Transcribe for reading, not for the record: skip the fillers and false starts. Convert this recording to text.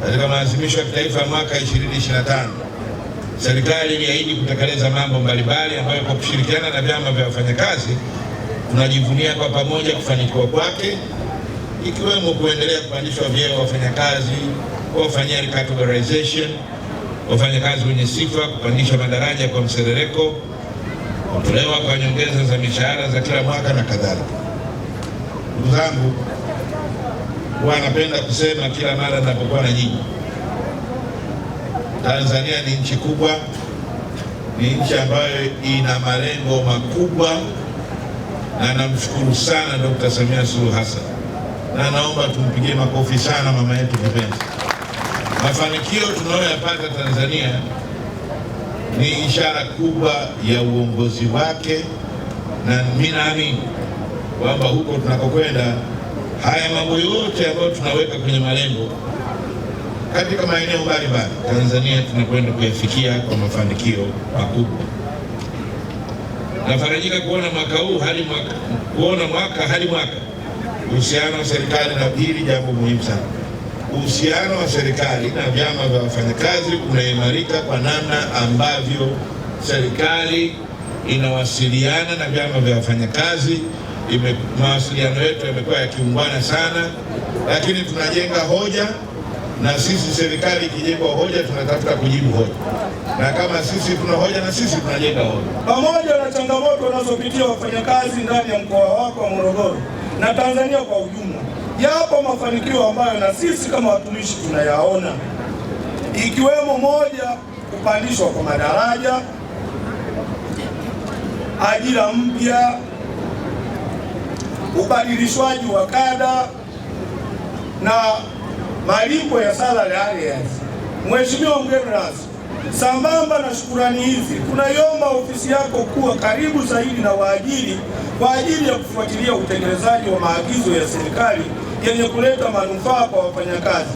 Katika maadhimisho ya kitaifa mwaka 2025, serikali iliahidi kutekeleza mambo mbalimbali ambayo kwa kushirikiana na vyama vya wafanyakazi tunajivunia kwa pamoja kufanikiwa kwake, ikiwemo kuendelea kupandishwa vyeo wafanyakazi, kufanyia recategorization wafanyakazi wenye sifa, kupandisha madaraja kwa mserereko, kutolewa kwa nyongeza za mishahara za kila mwaka na kadhalika. Ndugu zangu, huwa napenda kusema kila mara ninapokuwa na nyinyi, Tanzania ni nchi kubwa, ni nchi ambayo ina malengo makubwa, na namshukuru sana Dr. Samia Suluhu Hassan, na naomba tumpigie makofi sana mama yetu kipenzi. Mafanikio tunayoyapata Tanzania ni ishara kubwa ya uongozi wake, na mimi naamini kwamba huko tunakokwenda, haya mambo yote ambayo tunaweka kwenye malengo katika maeneo mbalimbali Tanzania tunakwenda kuyafikia kwa mafanikio makubwa. Nafarajika kuona mwaka huu hadi mwaka uhusiano wa serikali na hili jambo muhimu sana. Uhusiano wa serikali na vyama vya wafanyakazi unaimarika kwa namna ambavyo serikali inawasiliana na vyama vya wafanyakazi. Mawasiliano yetu yamekuwa yakiungana sana, lakini tunajenga hoja, na sisi serikali ikijenga hoja tunatafuta kujibu hoja, na kama sisi tuna hoja na sisi tunajenga hoja. Pamoja na changamoto wanazopitia wafanyakazi ndani ya mkoa wako wa Morogoro na Tanzania kwa ujumla, yapo mafanikio ambayo na sisi kama watumishi tunayaona, ikiwemo moja, kupandishwa kwa madaraja, ajira mpya, ubadilishwaji wa kada na malipo ya salary arrears. Mheshimiwa mgeni rasmi, sambamba na shukurani hizi, tunaiomba ofisi yako kuwa karibu zaidi na waajiri kwa ajili ya kufuatilia utekelezaji wa maagizo ya serikali yenye kuleta manufaa kwa wafanyakazi.